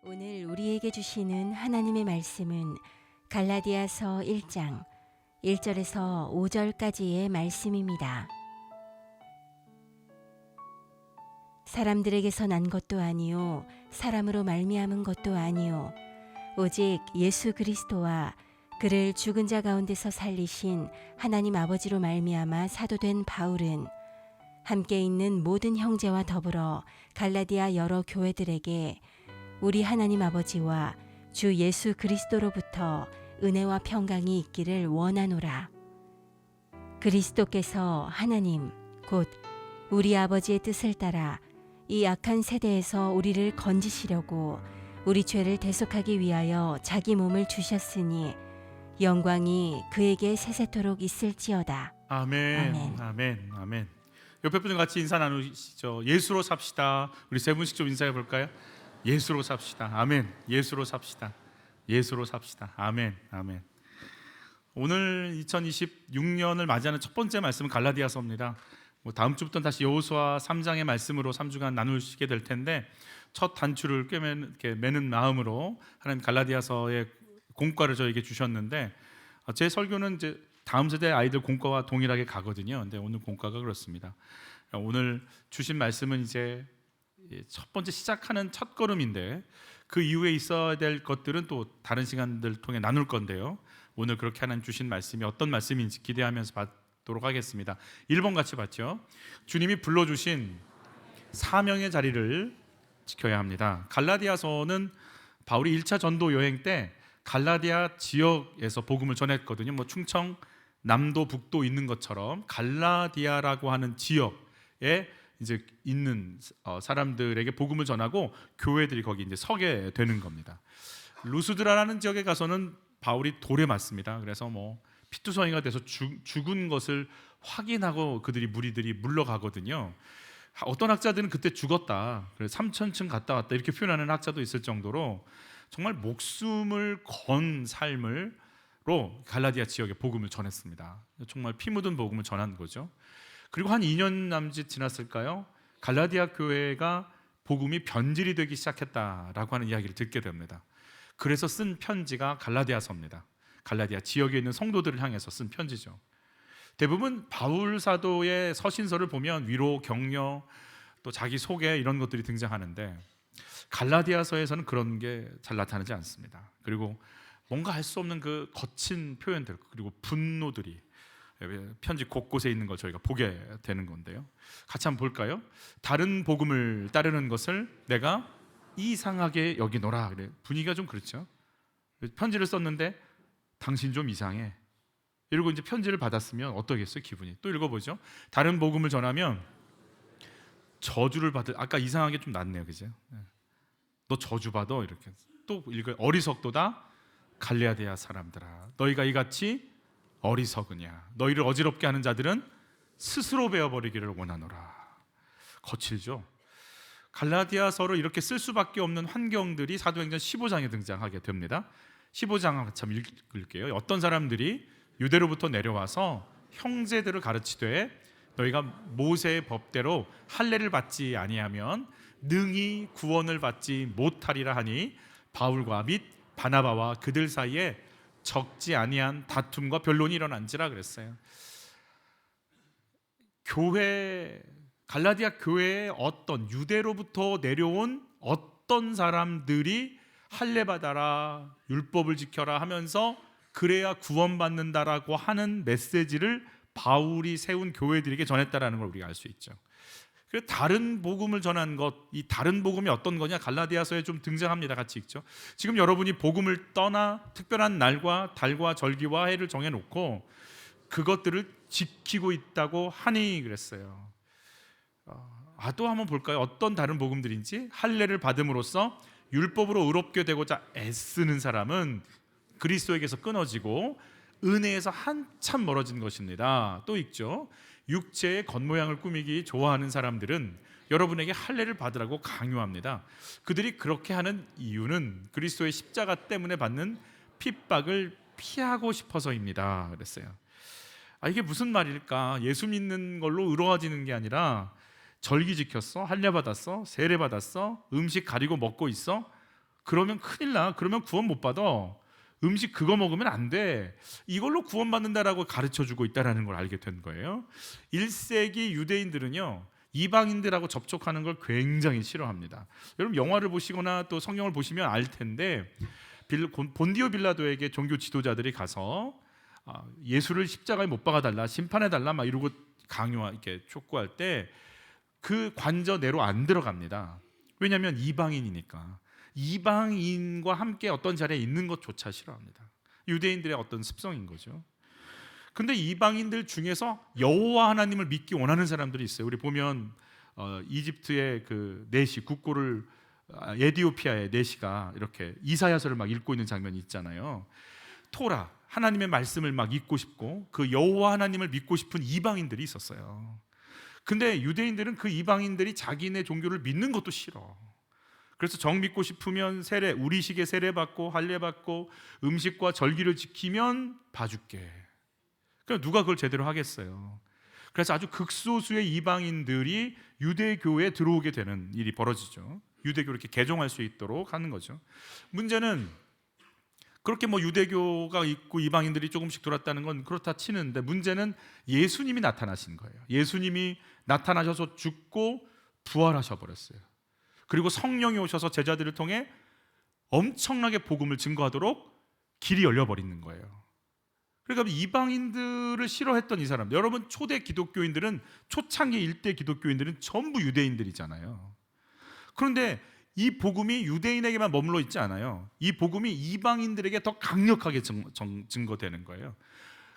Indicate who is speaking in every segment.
Speaker 1: 오늘 우리에게 주시는 하나님의 말씀은 갈라디아서 1장 1절에서 5절까지의 말씀입니다. 사람들에게서 난 것도 아니요 사람으로 말미암은 것도 아니요 오직 예수 그리스도와 그를 죽은 자 가운데서 살리신 하나님 아버지로 말미암아 사도된 바울은 함께 있는 모든 형제와 더불어 갈라디아 여러 교회들에게 우리 하나님 아버지와 주 예수 그리스도로부터 은혜와 평강이 있기를 원하노라. 그리스도께서 하나님 곧 우리 아버지의 뜻을 따라 이 악한 세대에서 우리를 건지시려고 우리 죄를 대속하기 위하여 자기 몸을 주셨으니 영광이 그에게 세세토록 있을지어다.
Speaker 2: 아멘.
Speaker 1: 아멘.
Speaker 2: 아멘. 아멘. 옆에 분들 같이 인사 나누시죠. 예수로 삽시다. 우리 세 분씩 좀 인사해 볼까요? 예수로 삽시다. 아멘. 예수로 삽시다. 예수로 삽시다. 아멘. 아멘. 오늘 2026년을 맞이하는 첫 번째 말씀은 갈라디아서입니다. 다음 주부터는 다시 여호수아 3장의 말씀으로 3주간 나누시게 될 텐데 첫 단추를 매는 마음으로 하나님 갈라디아서의 공과를 저에게 주셨는데 제 설교는 이제 다음 세대 아이들 공과와 동일하게 가거든요. 근데 오늘 공과가 그렇습니다. 오늘 주신 말씀은 이제 첫 번째 시작하는 첫 걸음인데 그 이후에 있어야 될 것들은 또 다른 시간들 통해 나눌 건데요. 오늘 그렇게 하나님 주신 말씀이 어떤 말씀인지 기대하면서 받도록 하겠습니다. 1번 같이 봤죠. 주님이 불러주신 사명의 자리를 지켜야 합니다. 갈라디아서는 바울이 1차 전도 여행 때 갈라디아 지역에서 복음을 전했거든요. 충청 남도 북도 있는 것처럼 갈라디아라고 하는 지역에 이제 있는 사람들에게 복음을 전하고 교회들이 거기 이제 서게 되는 겁니다. 루스드라라는 지역에 가서는 바울이 돌에 맞습니다. 그래서 피투성이가 돼서 죽은 것을 확인하고 그들이 무리들이 물러가거든요. 어떤 학자들은 그때 죽었다, 그래서 3,000층 갔다 왔다 이렇게 표현하는 학자도 있을 정도로 정말 목숨을 건 삶으로 갈라디아 지역에 복음을 전했습니다. 정말 피 묻은 복음을 전한 거죠. 그리고 한 2년 남짓 지났을까요? 갈라디아 교회가 복음이 변질이 되기 시작했다라고 하는 이야기를 듣게 됩니다. 그래서 쓴 편지가 갈라디아서입니다. 갈라디아 지역에 있는 성도들을 향해서 쓴 편지죠. 대부분 바울 사도의 서신서를 보면 위로, 격려, 또 자기 소개 이런 것들이 등장하는데 갈라디아서에서는 그런 게 잘 나타나지 않습니다. 그리고 뭔가 할 수 없는 그 거친 표현들 그리고 분노들이 편지 곳곳에 있는 걸 저희가 보게 되는 건데요. 같이 한번 볼까요? 다른 복음을 따르는 것을 내가 이상하게 여기노라. 그래. 분위기가 좀 그렇죠. 편지를 썼는데 당신 좀 이상해. 이러고 이제 편지를 받았으면 어떠겠어요? 기분이. 또 읽어보죠. 다른 복음을 전하면 저주를 받을. 아까 이상하게 좀 낫네요, 그죠? 너 저주 받아 이렇게. 또 읽어. 어리석도다 갈라디아 사람들아, 너희가 이같이 어리석으냐? 너희를 어지럽게 하는 자들은 스스로 베어버리기를 원하노라. 거칠죠. 갈라디아서를 이렇게 쓸 수밖에 없는 환경들이 사도행전 15장에 등장하게 됩니다. 15장 같이 한번 읽을게요. 어떤 사람들이 유대로부터 내려와서 형제들을 가르치되 너희가 모세의 법대로 할례를 받지 아니하면 능히 구원을 받지 못하리라 하니 바울과 및 바나바와 그들 사이에 적지 아니한 다툼과 변론이 일어난지라 그랬어요. 갈라디아 교회에 어떤 유대로부터 내려온 어떤 사람들이 할례 받아라, 율법을 지켜라 하면서 그래야 구원받는다라고 하는 메시지를 바울이 세운 교회들에게 전했다라는 걸 우리가 알 수 있죠. 그래서 다른 복음을 전한 것, 이 다른 복음이 어떤 거냐? 갈라디아서에 좀 등장합니다. 같이 읽죠. 지금 여러분이 복음을 떠나 특별한 날과 달과 절기와 해를 정해놓고 그것들을 지키고 있다고 하니 그랬어요. 또 한번 볼까요? 어떤 다른 복음들인지. 할례를 받음으로써 율법으로 의롭게 되고자 애쓰는 사람은 그리스도에게서 끊어지고 은혜에서 한참 멀어진 것입니다. 또 있죠. 육체의 겉모양을 꾸미기 좋아하는 사람들은 여러분에게 할례를 받으라고 강요합니다. 그들이 그렇게 하는 이유는 그리스도의 십자가 때문에 받는 핍박을 피하고 싶어서입니다. 그랬어요. 이게 무슨 말일까? 예수 믿는 걸로 의로워지는 게 아니라 절기 지켰어? 할례 받았어? 세례 받았어? 음식 가리고 먹고 있어? 그러면 큰일 나. 그러면 구원 못 받아. 음식 그거 먹으면 안 돼. 이걸로 구원받는다라고 가르쳐주고 있다는 걸 알게 된 거예요. 1세기 유대인들은요, 이방인들하고 접촉하는 걸 굉장히 싫어합니다. 여러분 영화를 보시거나 또 성경을 보시면 알 텐데, 본디오 빌라도에게 종교 지도자들이 가서 예수를 십자가에 못 박아달라, 심판해달라 막 이러고 이렇게 촉구할 때 그 관저 내로 안 들어갑니다. 왜냐하면 이방인이니까. 이방인과 함께 어떤 자리에 있는 것조차 싫어합니다. 유대인들의 어떤 습성인 거죠. 근데 이방인들 중에서 여호와 하나님을 믿기 원하는 사람들이 있어요. 우리 보면 이집트의 그 내시 국고를 에디오피아의 내시가 이렇게 이사야서를 막 읽고 있는 장면이 있잖아요. 토라 하나님의 말씀을 막 읽고 싶고 그 여호와 하나님을 믿고 싶은 이방인들이 있었어요. 근데 유대인들은 그 이방인들이 자기네 종교를 믿는 것도 싫어. 그래서 정 믿고 싶으면 세례, 우리식의 세례 받고 할례 받고 음식과 절기를 지키면 봐줄게. 그러니까 누가 그걸 제대로 하겠어요. 그래서 아주 극소수의 이방인들이 유대교에 들어오게 되는 일이 벌어지죠. 유대교를 이렇게 개종할 수 있도록 하는 거죠. 문제는 그렇게 뭐 유대교가 있고 이방인들이 조금씩 들어왔다는 건 그렇다 치는데, 문제는 예수님이 나타나신 거예요. 예수님이 나타나셔서 죽고 부활하셔 버렸어요. 그리고 성령이 오셔서 제자들을 통해 엄청나게 복음을 증거하도록 길이 열려버리는 거예요. 그러니까 이방인들을 싫어했던 이 사람, 여러분 초대 기독교인들은, 초창기 일대 기독교인들은 전부 유대인들이잖아요. 그런데 이 복음이 유대인에게만 머물러 있지 않아요. 이 복음이 이방인들에게 더 강력하게 증거되는 거예요.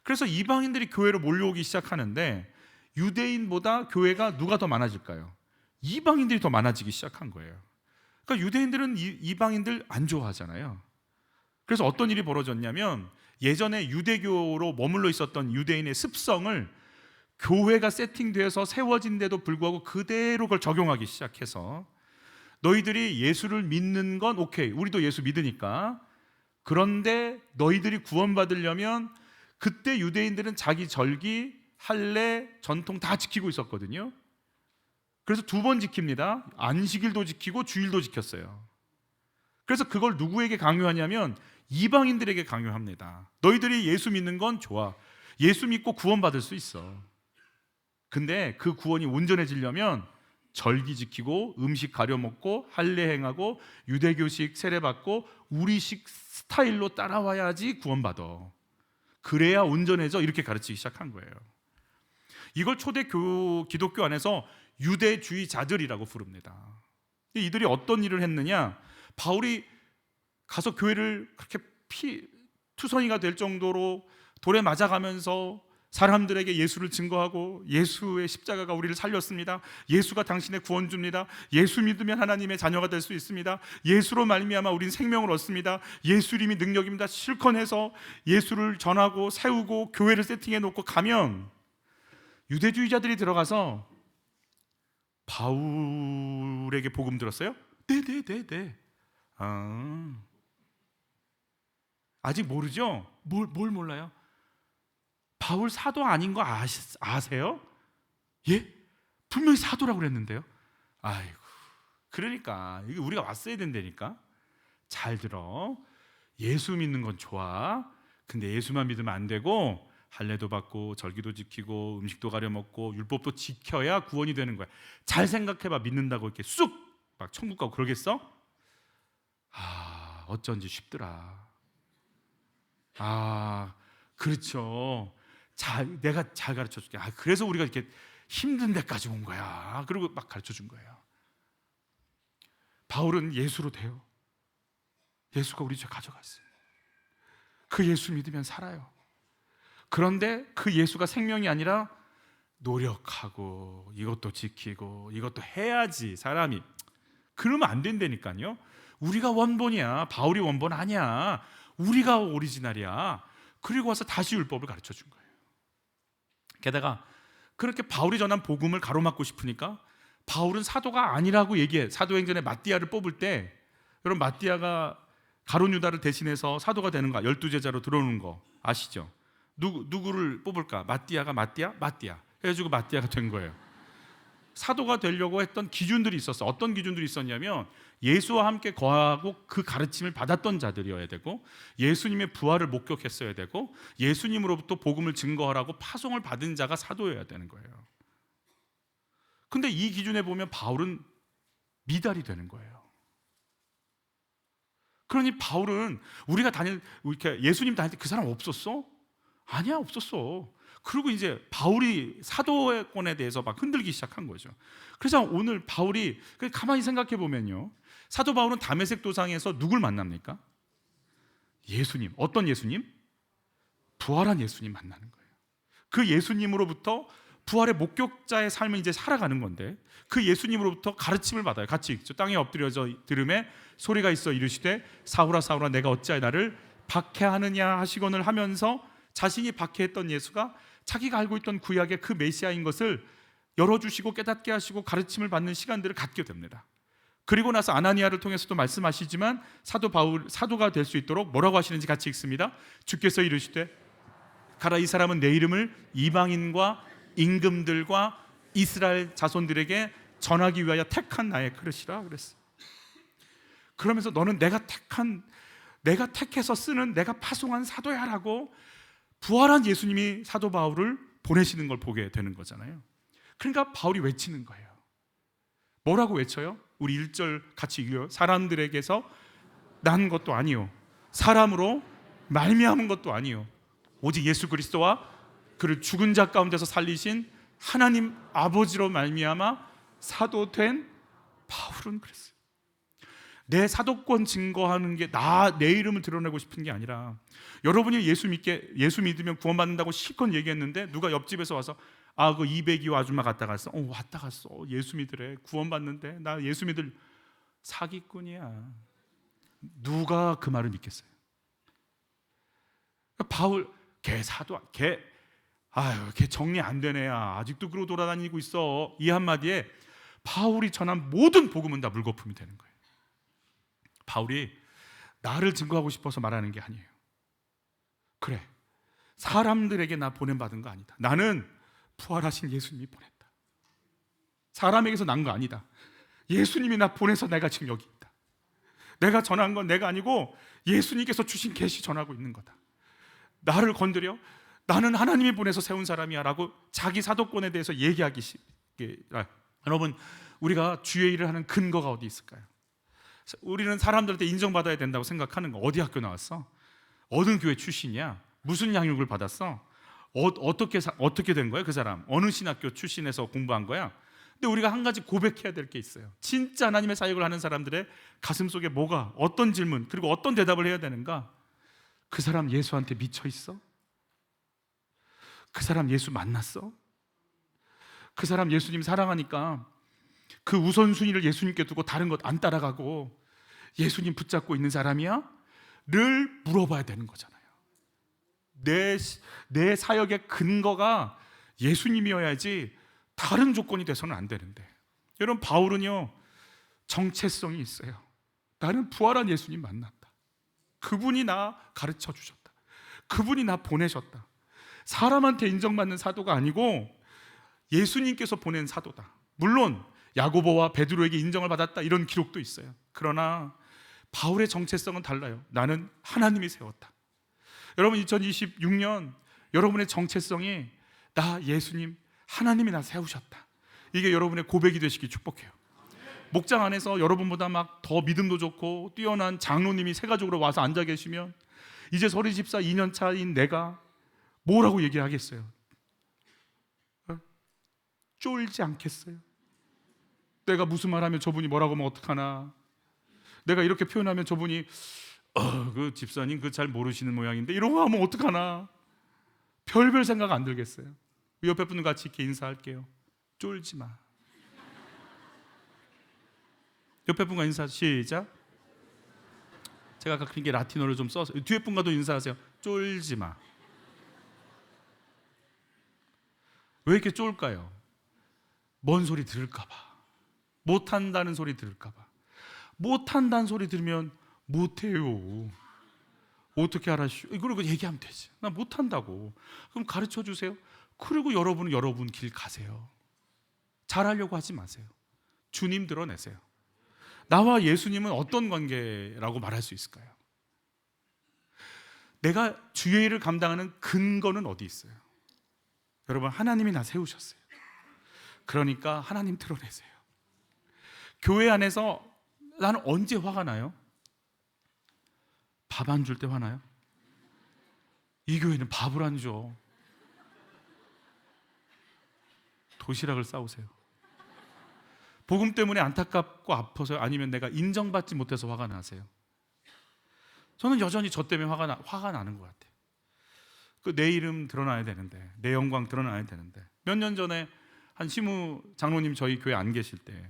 Speaker 2: 그래서 이방인들이 교회로 몰려오기 시작하는데, 유대인보다 교회가 누가 더 많아질까요? 이방인들이 더 많아지기 시작한 거예요. 그러니까 유대인들은 이방인들 안 좋아하잖아요. 그래서 어떤 일이 벌어졌냐면, 예전에 유대교로 머물러 있었던 유대인의 습성을 교회가 세팅되어서 세워진데도 불구하고 그대로 그걸 적용하기 시작해서, 너희들이 예수를 믿는 건 오케이, 우리도 예수 믿으니까. 그런데 너희들이 구원받으려면, 그때 유대인들은 자기 절기, 할례, 전통 다 지키고 있었거든요. 그래서 2번 지킵니다. 안식일도 지키고 주일도 지켰어요. 그래서 그걸 누구에게 강요하냐면 이방인들에게 강요합니다. 너희들이 예수 믿는 건 좋아. 예수 믿고 구원받을 수 있어. 근데 그 구원이 온전해지려면 절기 지키고 음식 가려 먹고 할례 행하고 유대교식 세례 받고 우리식 스타일로 따라와야지 구원받아. 그래야 온전해져. 이렇게 가르치기 시작한 거예요. 이걸 초대 기독교 안에서 유대주의자들이라고 부릅니다. 이들이 어떤 일을 했느냐? 바울이 가서 교회를 그렇게 투성이가 될 정도로 돌에 맞아가면서 사람들에게 예수를 증거하고, 예수의 십자가가 우리를 살렸습니다. 예수가 당신의 구원주입니다. 예수 믿으면 하나님의 자녀가 될 수 있습니다. 예수로 말미암아 우린 생명을 얻습니다. 예수 이름이 능력입니다. 실컷 해서 예수를 전하고 세우고 교회를 세팅해 놓고 가면, 유대주의자들이 들어가서 바울에게 복음 들었어요? 네. 아직 모르죠? 뭘 몰라요? 바울 사도 아닌 거 아세요? 예? 분명히 사도라고 그랬는데요. 아이고, 그러니까 이게 우리가 왔어야 된다니까. 잘 들어. 예수 믿는 건 좋아. 근데 예수만 믿으면 안 되고, 할례도 받고 절기도 지키고 음식도 가려 먹고 율법도 지켜야 구원이 되는 거야. 잘 생각해봐. 믿는다고 이렇게 쑥 막 천국 가고 그러겠어? 어쩐지 쉽더라. 그렇죠. 내가 잘 가르쳐 줄게. 그래서 우리가 이렇게 힘든 데까지 온 거야. 그리고 막 가르쳐 준 거예요. 바울은 예수로 돼요. 예수가 우리 죄 가져갔어요. 그 예수 믿으면 살아요. 그런데 그 예수가 생명이 아니라 노력하고 이것도 지키고 이것도 해야지 사람이. 그러면 안 된다니까요. 우리가 원본이야. 바울이 원본 아니야. 우리가 오리지널이야. 그리고 와서 다시 율법을 가르쳐 준 거예요. 게다가 그렇게 바울이 전한 복음을 가로막고 싶으니까 바울은 사도가 아니라고 얘기해. 사도행전에 마띠아를 뽑을 때, 여러분 마띠아가 가룟 유다를 대신해서 사도가 되는 거, 12제자로 들어오는 거 아시죠? 누구를 뽑을까? 마띠아 해가지고 마띠아가 된 거예요. 사도가 되려고 했던 기준들이 있었어. 어떤 기준들이 있었냐면, 예수와 함께 거하고 그 가르침을 받았던 자들이어야 되고 예수님의 부활을 목격했어야 되고 예수님으로부터 복음을 증거하라고 파송을 받은 자가 사도여야 되는 거예요. 근데 이 기준에 보면 바울은 미달이 되는 거예요. 그러니 바울은 우리가 이렇게 예수님 다닐 때 그 사람 없었어? 아니야, 없었어. 그리고 이제 바울이 사도권에 대해서 막 흔들기 시작한 거죠. 그래서 오늘 바울이 가만히 생각해 보면요, 사도 바울은 다메섹 도상에서 누굴 만납니까? 예수님. 어떤 예수님? 부활한 예수님 만나는 거예요. 그 예수님으로부터 부활의 목격자의 삶을 이제 살아가는 건데 그 예수님으로부터 가르침을 받아요. 같이 읽죠. 땅에 엎드려져 들음에 소리가 있어 이르시되 사울아 사울아 내가 어찌하여 나를 박해하느냐 하시거늘 하면서 자신이 박해했던 예수가 자기가 알고 있던 구약의 그 메시아인 것을 열어주시고 깨닫게 하시고 가르침을 받는 시간들을 갖게 됩니다. 그리고 나서 아나니아를 통해서도 말씀하시지만 사도가 될 수 있도록 뭐라고 하시는지 같이 읽습니다. 주께서 이르시되 가라, 이 사람은 내 이름을 이방인과 임금들과 이스라엘 자손들에게 전하기 위하여 택한 나의 그릇이라 그랬어요. 그러면서 너는 내가 택해서 쓰는 내가 파송한 사도야라고 부활한 예수님이 사도 바울을 보내시는 걸 보게 되는 거잖아요. 그러니까 바울이 외치는 거예요. 뭐라고 외쳐요? 우리 1절 같이 읽어요. 사람들에게서 난 것도 아니요 사람으로 말미암은 것도 아니요 오직 예수 그리스도와 그를 죽은 자 가운데서 살리신 하나님 아버지로 말미암아 사도된 바울은 그랬어요. 내 사도권 증거하는 게 내 이름을 드러내고 싶은 게 아니라, 여러분이 예수 믿으면 구원받는다고 실컷 얘기했는데 누가 옆집에서 와서 그 202호 아줌마 갔다 갔어. 왔다 갔어. 예수 믿으래. 구원받는데 나 예수 믿을 사기꾼이야. 누가 그 말을 믿겠어요? 바울 걔 정리 안 되네. 아직도 그러고 돌아다니고 있어. 이 한마디에 바울이 전한 모든 복음은 다 물거품이 되는 거예요. 바울이 나를 증거하고 싶어서 말하는 게 아니에요. 그래, 사람들에게 나 보냄받은 거 아니다. 나는 부활하신 예수님이 보냈다. 사람에게서 난 거 아니다. 예수님이 나 보내서 내가 지금 여기 있다. 내가 전한 건 내가 아니고 예수님께서 주신 계시 전하고 있는 거다. 나를 건드려? 나는 하나님이 보내서 세운 사람이야 라고 자기 사도권에 대해서 얘기하기 쉽게. 여러분, 우리가 주의 일을 하는 근거가 어디 있을까요? 우리는 사람들한테 인정받아야 된다고 생각하는 거. 어디 학교 나왔어? 어느 교회 출신이야? 무슨 양육을 받았어? 어떻게 된 거야 그 사람? 어느 신학교 출신에서 공부한 거야? 근데 우리가 한 가지 고백해야 될 게 있어요. 진짜 하나님의 사역을 하는 사람들의 가슴 속에 어떤 질문 그리고 어떤 대답을 해야 되는가? 그 사람 예수한테 미쳐 있어? 그 사람 예수 만났어? 그 사람 예수님 사랑하니까 그 우선순위를 예수님께 두고 다른 것 안 따라가고 예수님 붙잡고 있는 사람이야? 를 물어봐야 되는 거잖아요. 내 사역의 근거가 예수님이어야지 다른 조건이 돼서는 안 되는데, 여러분, 바울은요 정체성이 있어요. 나는 부활한 예수님 만났다. 그분이 나 가르쳐 주셨다. 그분이 나 보내셨다. 사람한테 인정받는 사도가 아니고 예수님께서 보낸 사도다. 물론 야고보와 베드로에게 인정을 받았다 이런 기록도 있어요. 그러나 바울의 정체성은 달라요. 나는 하나님이 세웠다. 여러분, 2026년 여러분의 정체성이 나 예수님, 하나님이 나 세우셨다. 이게 여러분의 고백이 되시길 축복해요. 목장 안에서 여러분보다 막 더 믿음도 좋고 뛰어난 장로님이 세가족으로 와서 앉아 계시면 이제 서리 집사 2년 차인 내가 뭐라고 얘기하겠어요? 쫄지 않겠어요? 내가 무슨 말하면 저분이 뭐라고 하면 어떡하나? 내가 이렇게 표현하면 저분이 그 집사님 그 잘 모르시는 모양인데 이러고 하면 어떡하나? 별별 생각 안 들겠어요? 옆에 분과 같이 이렇게 인사할게요. 쫄지 마. 옆에 분과 인사 시작. 제가 아까 그게 라틴어를 좀 써서 뒤에 분과도 인사하세요. 쫄지 마. 왜 이렇게 쫄까요? 뭔 소리 들을까 봐. 못한다는 소리 들을까 봐. 못한다는 소리 들으면 못해요. 어떻게 알았슈? 그리고 얘기하면 되지. 나 못한다고. 그럼 가르쳐 주세요. 그리고 여러분은 여러분 길 가세요. 잘하려고 하지 마세요. 주님 드러내세요. 나와 예수님은 어떤 관계라고 말할 수 있을까요? 내가 주의 일을 감당하는 근거는 어디 있어요? 여러분, 하나님이 나 세우셨어요. 그러니까 하나님 드러내세요. 교회 안에서 나는 언제 화가 나요? 밥 안 줄 때 화나요? 이 교회는 밥을 안 줘. 도시락을 싸우세요. 복음 때문에 안타깝고 아파서요? 아니면 내가 인정받지 못해서 화가 나세요? 저는 여전히 저 때문에 화가 나는 것 같아요. 내 이름 드러나야 되는데, 내 영광 드러나야 되는데. 몇 년 전에 한 시무 장로님 저희 교회 안 계실 때,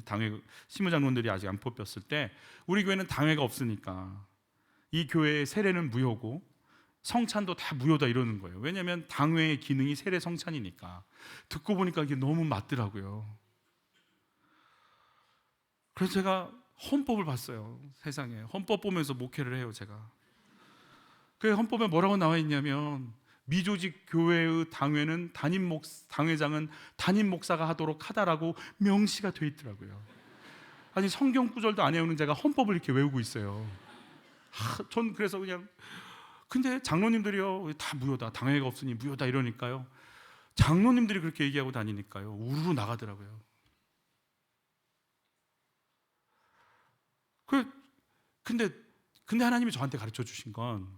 Speaker 2: 당회 시무 장로들이 아직 안 뽑혔을 때, 우리 교회는 당회가 없으니까 이 교회의 세례는 무효고 성찬도 다 무효다 이러는 거예요. 왜냐하면 당회의 기능이 세례 성찬이니까. 듣고 보니까 이게 너무 맞더라고요. 그래서 제가 헌법을 봤어요. 세상에 헌법 보면서 목회를 해요. 제가 그 헌법에 뭐라고 나와 있냐면, 미조직 교회의 당회는 당회장은 담임 목사가 하도록 하다라고 명시가 돼 있더라고요. 아니, 성경 구절도 안 외우는 제가 헌법을 이렇게 외우고 있어요. 전 그래서 그냥, 근데 장로님들이요, 다 무효다, 당회가 없으니 무효다 이러니까요, 장로님들이 그렇게 얘기하고 다니니까요, 우르르 나가더라고요. 근데 하나님이 저한테 가르쳐 주신 건,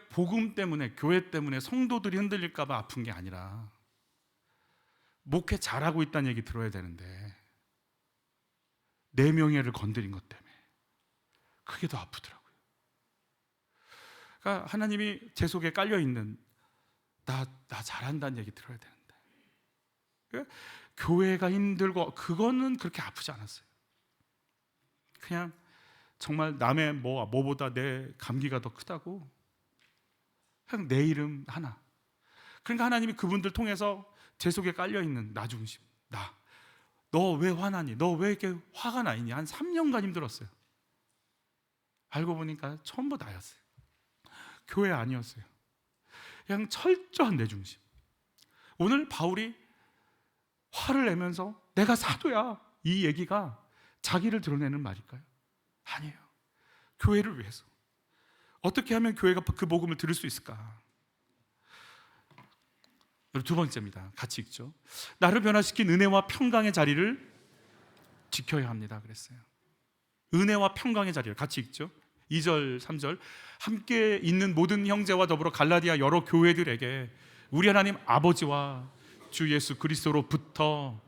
Speaker 2: 복음 때문에, 교회 때문에 성도들이 흔들릴까 봐 아픈 게 아니라, 목회 잘하고 있다는 얘기 들어야 되는데 내 명예를 건드린 것 때문에 그게 더 아프더라고요. 그러니까 하나님이 제 속에 깔려있는 나 잘한다는 얘기 들어야 되는데, 그러니까 교회가 힘들고 그거는 그렇게 아프지 않았어요. 그냥 정말 남의 뭐보다 내 감기가 더 크다고, 그냥 내 이름 하나. 그러니까 하나님이 그분들 통해서 제 속에 깔려있는 나 중심, 너 왜 화나니? 너 왜 이렇게 화가 나 있니? 한 3년간 힘들었어요. 알고 보니까 전부 나였어요. 교회 아니었어요. 그냥 철저한 내 중심. 오늘 바울이 화를 내면서 내가 사도야, 이 얘기가 자기를 드러내는 말일까요? 아니에요. 교회를 위해서. 어떻게 하면 교회가 그 복음을 들을 수 있을까? 두 번째입니다. 같이 읽죠. 나를 변화시킨 은혜와 평강의 자리를 지켜야 합니다 그랬어요. 은혜와 평강의 자리를 같이 읽죠. 2절 3절 함께 있는 모든 형제와 더불어 갈라디아 여러 교회들에게 우리 하나님 아버지와 주 예수 그리스도로부터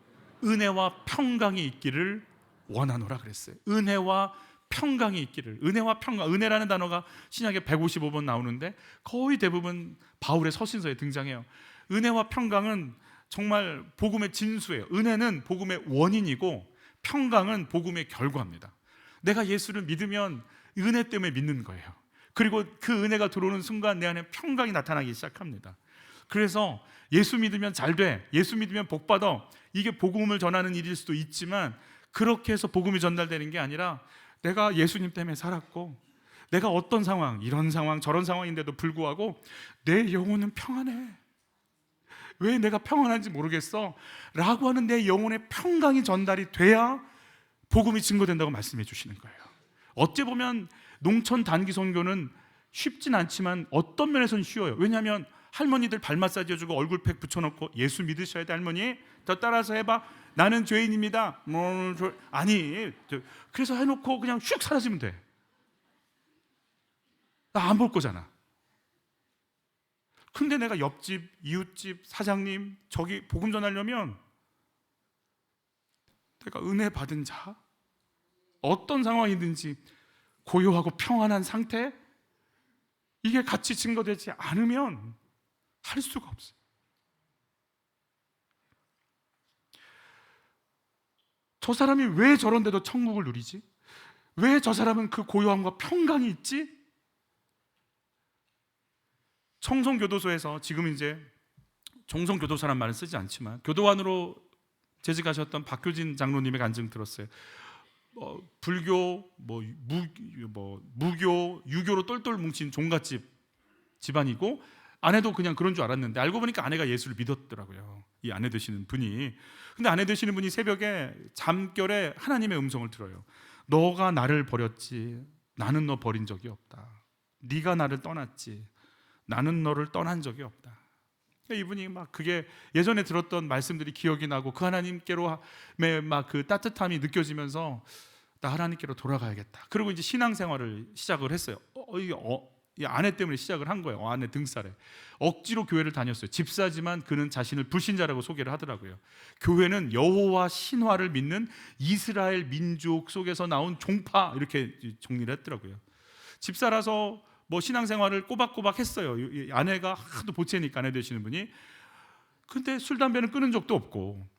Speaker 2: 은혜와 평강이 있기를 원하노라 그랬어요. 은혜와 평강이 있기를. 은혜와 평강, 은혜라는 단어가 신약에 155번 나오는데 거의 대부분 바울의 서신서에 등장해요. 은혜와 평강은 정말 복음의 진수예요. 은혜는 복음의 원인이고 평강은 복음의 결과입니다. 내가 예수를 믿으면 은혜 때문에 믿는 거예요. 그리고 그 은혜가 들어오는 순간 내 안에 평강이 나타나기 시작합니다. 그래서 예수 믿으면 잘 돼, 예수 믿으면 복 받아, 이게 복음을 전하는 일일 수도 있지만, 그렇게 해서 복음이 전달되는 게 아니라 내가 예수님 때문에 살았고, 내가 어떤 상황, 이런 상황 저런 상황인데도 불구하고 내 영혼은 평안해. 왜 내가 평안한지 모르겠어 라고 하는 내 영혼의 평강이 전달이 돼야 복음이 증거된다고 말씀해 주시는 거예요. 어찌 보면 농촌 단기 선교는 쉽진 않지만 어떤 면에서는 쉬워요. 왜냐하면 할머니들 발 마사지 해주고 얼굴팩 붙여놓고 예수 믿으셔야 돼 할머니, 더 따라서 해봐, 나는 죄인입니다, 아니, 그래서 해놓고 그냥 슉 사라지면 돼. 나 안 볼 거잖아. 근데 내가 옆집, 이웃집, 사장님, 저기 복음 전하려면 내가 은혜 받은 자, 어떤 상황이든지 고요하고 평안한 상태, 이게 같이 증거되지 않으면 할 수가 없어요. 저 사람이 왜 저런데도 천국을 누리지? 왜 저 사람은 그 고요함과 평강이 있지? 청송교도소에서, 지금 이제 종성교도소라는 말을 쓰지 않지만 교도관으로 재직하셨던 박효진 장로님의 간증 들었어요. 불교, 무교, 유교로 똘똘 뭉친 종갓집 집안이고, 아내도 그냥 그런 줄 알았는데 알고 보니까 아내가 예수를 믿었더라고요. 이 아내 되시는 분이. 근데 아내 되시는 분이 새벽에 잠결에 하나님의 음성을 들어요. 너가 나를 버렸지 나는 너 버린 적이 없다. 네가 나를 떠났지 나는 너를 떠난 적이 없다. 이분이 막 그게 예전에 들었던 말씀들이 기억이 나고 그 하나님께로의 막 그 따뜻함이 느껴지면서 나 하나님께로 돌아가야겠다. 그리고 이제 신앙생활을 시작을 했어요. 이 아내 때문에 시작을 한 거예요. 아내 등살에 억지로 교회를 다녔어요. 집사지만 그는 자신을 불신자라고 소개를 하더라고요. 교회는 여호와 신화를 믿는 이스라엘 민족 속에서 나온 종파 이렇게 정리를 했더라고요. 집사라서 뭐 신앙생활을 꼬박꼬박 했어요. 이 아내가 하도 보채니까 아내 되시는 분이. 근데 술 담배는 끊은 적도 없고.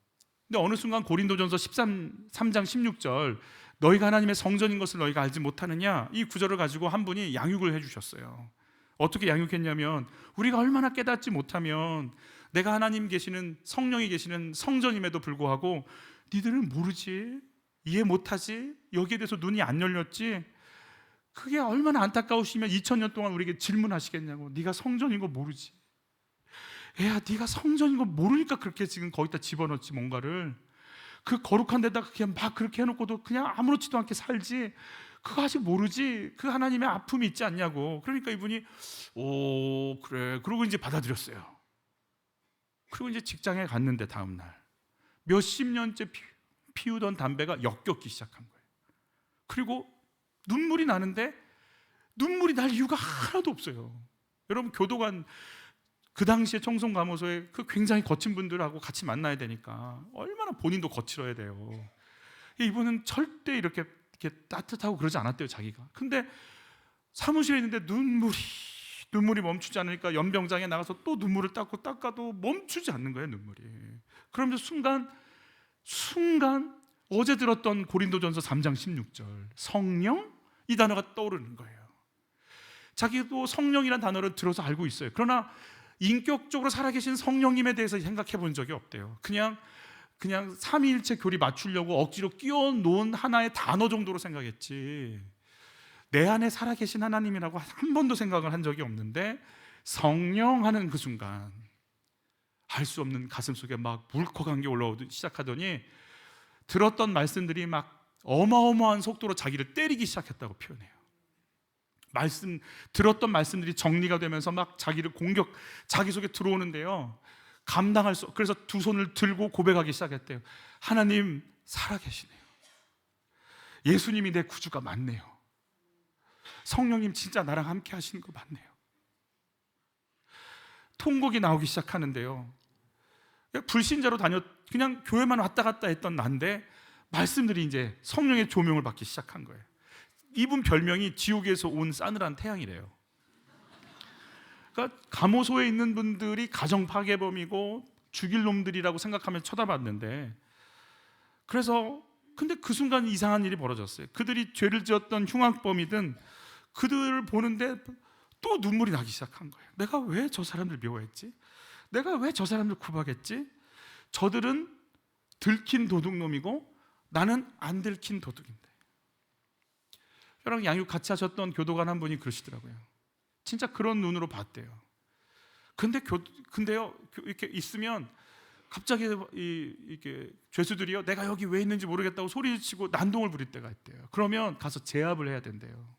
Speaker 2: 근데 어느 순간 고린도전서 3장 16절 너희가 하나님의 성전인 것을 너희가 알지 못하느냐, 이 구절을 가지고 한 분이 양육을 해주셨어요. 어떻게 양육했냐면 우리가 얼마나 깨닫지 못하면 내가 하나님 계시는 성령이 계시는 성전임에도 불구하고 니들은 모르지, 이해 못하지, 여기에 대해서 눈이 안 열렸지, 그게 얼마나 안타까우시면 2000년 동안 우리에게 질문하시겠냐고. 네가 성전인 거 모르지. 애야, 네가 성전인 거 모르니까 그렇게 지금 거기다 집어넣지. 뭔가를 그 거룩한 데다가 그냥 막 그렇게 해놓고도 그냥 아무렇지도 않게 살지. 그거 아직 모르지. 그 하나님의 아픔이 있지 않냐고. 그러니까 이분이 오 그래 그러고 이제 받아들였어요. 그리고 이제 직장에 갔는데 다음날 몇십 년째 피우던 담배가 역겹기 시작한 거예요. 그리고 눈물이 나는데 눈물이 날 이유가 하나도 없어요. 여러분, 교도관 그 당시에 청송감호소에 그 굉장히 거친 분들하고 같이 만나야 되니까 얼마나 본인도 거칠어야 돼요. 이분은 절대 이렇게 따뜻하고 그러지 않았대요, 자기가. 근데 사무실에 있는데 눈물이 멈추지 않으니까 연병장에 나가서 또 눈물을 닦아도 멈추지 않는 거예요, 눈물이. 그러면서 순간 어제 들었던 고린도전서 3장 16절 성령, 이 단어가 떠오르는 거예요. 자기도 성령이라는 단어를 들어서 알고 있어요. 그러나 인격적으로 살아계신 성령님에 대해서 생각해 본 적이 없대요. 그냥 삼위일체 교리 맞추려고 억지로 끼워 놓은 하나의 단어 정도로 생각했지, 내 안에 살아계신 하나님이라고 한 번도 생각을 한 적이 없는데 성령 하는 그 순간 알 수 없는 가슴속에 막 물컥한 게 올라오기 시작하더니 들었던 말씀들이 막 어마어마한 속도로 자기를 때리기 시작했다고 표현해요. 들었던 말씀들이 정리가 되면서 막 자기를 자기 속에 들어오는데요, 그래서 두 손을 들고 고백하기 시작했대요. 하나님 살아계시네요. 예수님이 내 구주가 맞네요. 성령님 진짜 나랑 함께 하시는 거 맞네요. 통곡이 나오기 시작하는데요, 불신자로 그냥 교회만 왔다 갔다 했던 난데 말씀들이 이제 성령의 조명을 받기 시작한 거예요. 이분 별명이 지옥에서 온 싸늘한 태양이래요. 그러니까 감호소에 있는 분들이 가정 파괴범이고 죽일 놈들이라고 생각하면 쳐다봤는데, 근데 그 순간 이상한 일이 벌어졌어요. 그들이 죄를 지었던 흉악범이든 그들을 보는데 또 눈물이 나기 시작한 거예요. 내가 왜 저 사람들 미워했지? 내가 왜 저 사람들 구박했지? 저들은 들킨 도둑놈이고 나는 안 들킨 도둑인데. 저랑 양육 같이 하셨던 교도관 한 분이 그러시더라고요. 진짜 그런 눈으로 봤대요. 근데요, 이렇게 있으면 갑자기 이렇게 죄수들이요, 내가 여기 왜 있는지 모르겠다고 소리치고 난동을 부릴 때가 있대요. 그러면 가서 제압을 해야 된대요.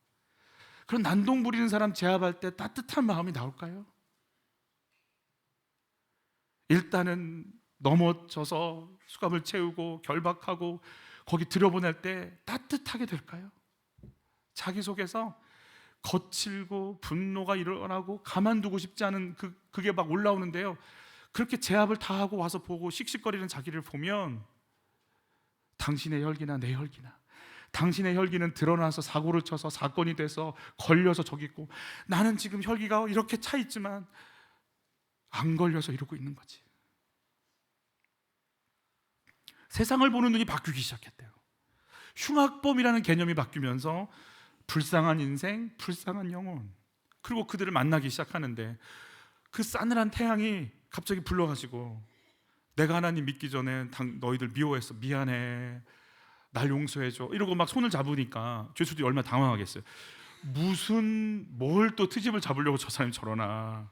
Speaker 2: 그런 난동 부리는 사람 제압할 때 따뜻한 마음이 나올까요? 일단은 넘어져서 수갑을 채우고 결박하고 거기 들여보낼 때 따뜻하게 될까요? 자기 속에서 거칠고 분노가 일어나고 가만두고 싶지 않은 그게 막 올라오는데요, 그렇게 제압을 다 하고 와서 보고 씩씩거리는 자기를 보면 당신의 혈기나 내 혈기나, 당신의 혈기는 드러나서 사고를 쳐서 사건이 돼서 걸려서 저기 있고, 나는 지금 혈기가 이렇게 차 있지만 안 걸려서 이러고 있는 거지. 세상을 보는 눈이 바뀌기 시작했대요. 흉악범이라는 개념이 바뀌면서 불쌍한 인생, 불쌍한 영혼, 그리고 그들을 만나기 시작하는데 그 싸늘한 태양이 갑자기 불러가지고 내가 하나님 믿기 전에 너희들 미워했어, 미안해, 날 용서해줘 이러고 막 손을 잡으니까 죄수들이 얼마나 당황하겠어요. 뭘 또 트집을 잡으려고 저 사람이 저러나.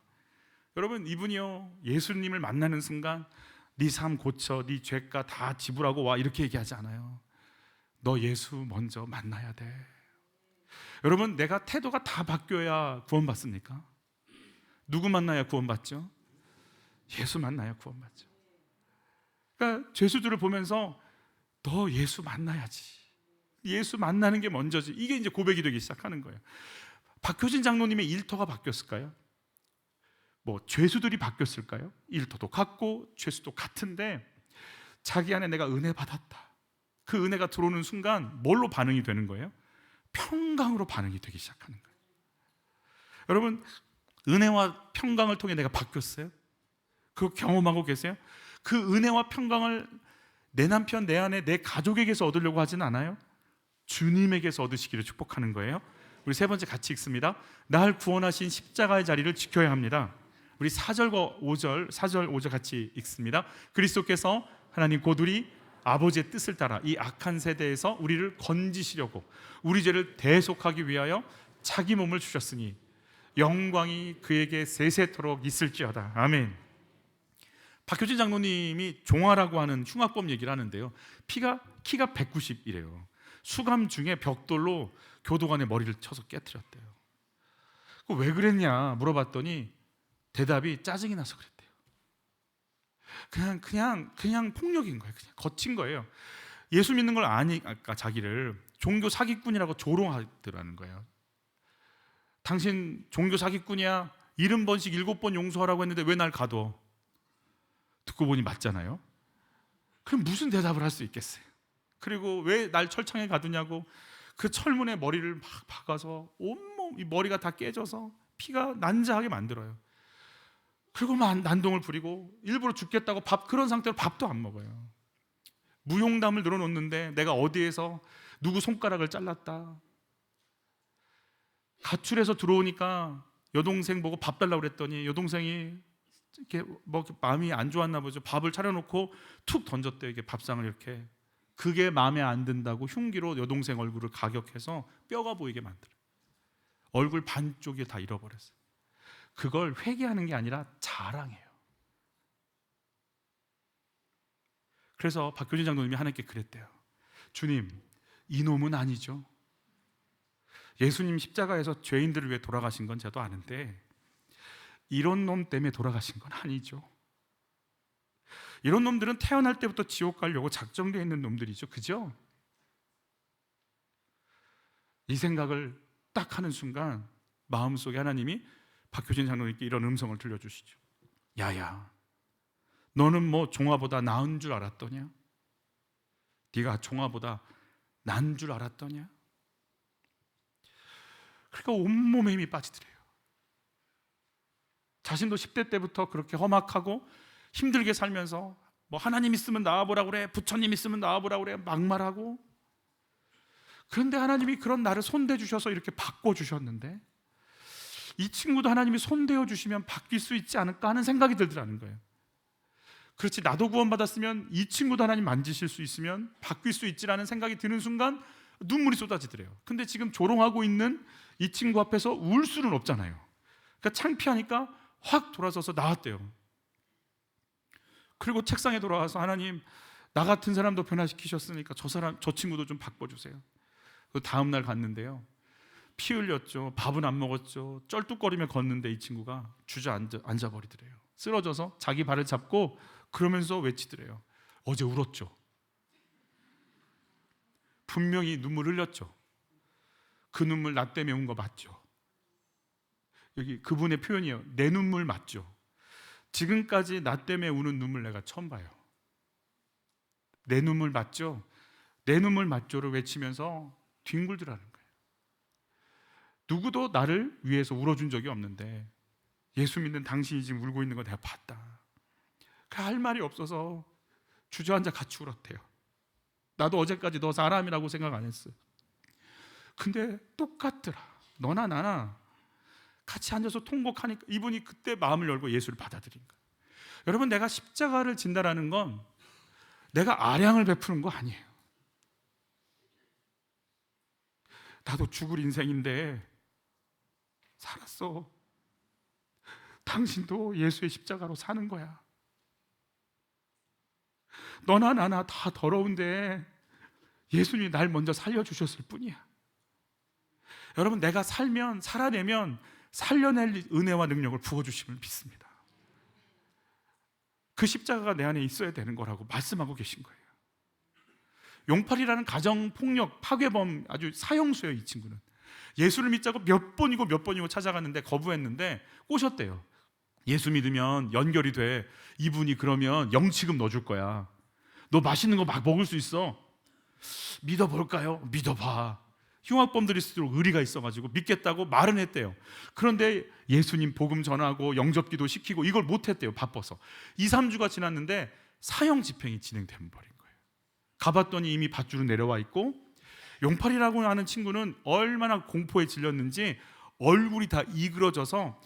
Speaker 2: 여러분, 이분이요, 예수님을 만나는 순간 네 삶 고쳐, 네 죄가 다 지불하고 와, 이렇게 얘기하지 않아요. 너 예수 먼저 만나야 돼. 여러분, 내가 태도가 다 바뀌어야 구원받습니까? 누구 만나야 구원받죠? 예수 만나야 구원받죠. 그러니까 죄수들을 보면서 너 예수 만나야지, 예수 만나는 게 먼저지, 이게 이제 고백이 되기 시작하는 거예요. 박효진 장로님의 일터가 바뀌었을까요? 뭐 죄수들이 바뀌었을까요? 일터도 같고 죄수도 같은데 자기 안에 내가 은혜 받았다, 그 은혜가 들어오는 순간 뭘로 반응이 되는 거예요? 평강으로 반응이 되기 시작하는 거예요. 여러분, 은혜와 평강을 통해 내가 바뀌었어요? 그거 경험하고 계세요? 그 은혜와 평강을 내 남편, 내 아내, 내 가족에게서 얻으려고 하진 않아요. 주님에게서 얻으시기를 축복하는 거예요. 우리 세 번째 같이 읽습니다. 날 구원하신 십자가의 자리를 지켜야 합니다. 우리 4절과 5절, 4절 5절 같이 읽습니다. 그리스도께서 하나님 곧 우리 아버지의 뜻을 따라 이 악한 세대에서 우리를 건지시려고 우리 죄를 대속하기 위하여 자기 몸을 주셨으니 영광이 그에게 세세토록 있을지어다. 아멘. 박효진 장로님이 종아라고 하는 흉악범 얘기를 하는데요, 키가 190이래요. 수감 중에 벽돌로 교도관의 머리를 쳐서 깨트렸대요. 왜 그랬냐 물어봤더니 대답이 짜증이 나서 그랬대요. 그냥 폭력인 거예요. 그냥 거친 거예요. 예수 믿는 걸 아니까 자기를 종교 사기꾼이라고 조롱하더라는 거예요. 당신 종교 사기꾼이야, 70번씩 7번 용서하라고 했는데 왜 날 가둬? 듣고 보니 맞잖아요. 그럼 무슨 대답을 할 수 있겠어요? 그리고 왜 날 철창에 가두냐고 그 철문에 머리를 막 박아서 온몸 이 머리가 다 깨져서 피가 난자하게 만들어요. 그리고 막 난동을 부리고 일부러 죽겠다고 그런 상태로 밥도 안 먹어요. 무용담을 늘어놓는데 내가 어디에서 누구 손가락을 잘랐다, 가출해서 들어오니까 여동생 보고 밥 달라고 그랬더니 여동생이 이렇게 뭐 마음이 안 좋았나 보죠. 밥을 차려놓고 툭 던졌대요. 이게 밥상을 이렇게. 그게 마음에 안 든다고 흉기로 여동생 얼굴을 가격해서 뼈가 보이게 만들어요. 얼굴 반쪽이 다 잃어버렸어요. 그걸 회개하는 게 아니라 자랑해요. 그래서 박효진 장로님이 하나님께 그랬대요. 주님, 이놈은 아니죠. 예수님 십자가에서 죄인들을 위해 돌아가신 건 저도 아는데 이런 놈 때문에 돌아가신 건 아니죠. 이런 놈들은 태어날 때부터 지옥 가려고 작정되어 있는 놈들이죠. 그죠? 이 생각을 딱 하는 순간 마음속에 하나님이 박효진 장로님께 이런 음성을 들려주시죠. 야야, 너는 뭐 종아보다 나은 줄 알았더냐? 네가 종아보다 난 줄 알았더냐? 그러니까 온몸에 힘이 빠지더래요. 자신도 10대 때부터 그렇게 험악하고 힘들게 살면서 뭐 하나님 있으면 나와보라고 그래, 부처님 있으면 나와보라고 그래, 막말하고. 그런데 하나님이 그런 나를 손대 주셔서 이렇게 바꿔주셨는데 이 친구도 하나님이 손대어 주시면 바뀔 수 있지 않을까 하는 생각이 들더라는 거예요. 그렇지, 나도 구원받았으면 이 친구도 하나님 만지실 수 있으면 바뀔 수 있지라는 생각이 드는 순간 눈물이 쏟아지더래요. 근데 지금 조롱하고 있는 이 친구 앞에서 울 수는 없잖아요. 그러니까 창피하니까 확 돌아서서 나왔대요. 그리고 책상에 돌아와서 하나님, 나 같은 사람도 변화시키셨으니까 저 친구도 좀 바꿔주세요. 그 다음 날 갔는데요, 피 흘렸죠. 밥은 안 먹었죠. 쩔뚝거리며 걷는데 이 친구가 주저앉아 버리더래요. 쓰러져서 자기 발을 잡고 그러면서 외치더래요. 어제 울었죠. 분명히 눈물 흘렸죠. 그 눈물 나 때문에 운 거 맞죠? 여기 그분의 표현이에요. 내 눈물 맞죠? 지금까지 나 때문에 우는 눈물 내가 처음 봐요. 내 눈물 맞죠? 내 눈물 맞죠를 외치면서 뒹굴더라는 거예요. 누구도 나를 위해서 울어준 적이 없는데 예수 믿는 당신이 지금 울고 있는 거 내가 봤다. 할 말이 없어서 주저앉아 같이 울었대요. 나도 어제까지 너 사람이라고 생각 안 했어요. 근데 똑같더라. 너나 나나 같이 앉아서 통곡하니까 이분이 그때 마음을 열고 예수를 받아들인 거예요. 여러분, 내가 십자가를 진다라는 건 내가 아량을 베푸는 거 아니에요. 나도 죽을 인생인데 살았어. 당신도 예수의 십자가로 사는 거야. 너나 나나 다 더러운데 예수님이 날 먼저 살려주셨을 뿐이야. 여러분, 내가 살면, 살아내면 살려낼 은혜와 능력을 부어주심을 믿습니다. 그 십자가가 내 안에 있어야 되는 거라고 말씀하고 계신 거예요. 용팔이라는 가정폭력 파괴범, 아주 사형수예요. 이 친구는 예수를 믿자고 몇 번이고 찾아갔는데 거부했는데 꼬셨대요. 예수 믿으면 연결이 돼. 이분이 그러면 영치금 넣어줄 거야. 너 맛있는 거 막 먹을 수 있어. 믿어볼까요? 믿어봐. 흉악범들일수록 의리가 있어가지고 믿겠다고 말은 했대요. 그런데 예수님 복음 전하고 영접기도 시키고 이걸 못했대요. 바빠서. 2, 3주가 지났는데 사형 집행이 진행돼 버린 거예요. 가봤더니 이미 밧줄은 내려와 있고, 용팔이라고 하는 친구는 얼마나 공포에 질렸는지 얼굴이 다 이그러져서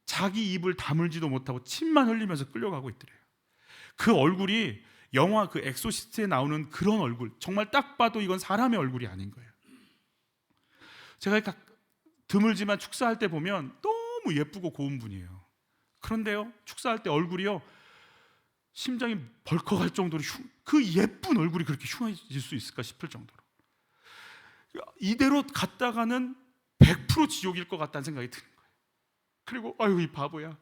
Speaker 2: 자기 입을 다물지도 못하고 침만 흘리면서 끌려가고 있더래요. 그 얼굴이 영화 그 엑소시스트에 나오는 그런 얼굴, 정말 딱 봐도 이건 사람의 얼굴이 아닌 거예요. 제가 드물지만 축사할 때 보면 너무 예쁘고 고운 분이에요. 그런데요, 축사할 때 얼굴이요, 심장이 벌컥할 정도로 그 예쁜 얼굴이 그렇게 흉해질 수 있을까 싶을 정도로, 이대로 갔다가는 100% 지옥일 것 같다는 생각이 드는 거예요. 그리고 아유, 이 바보야,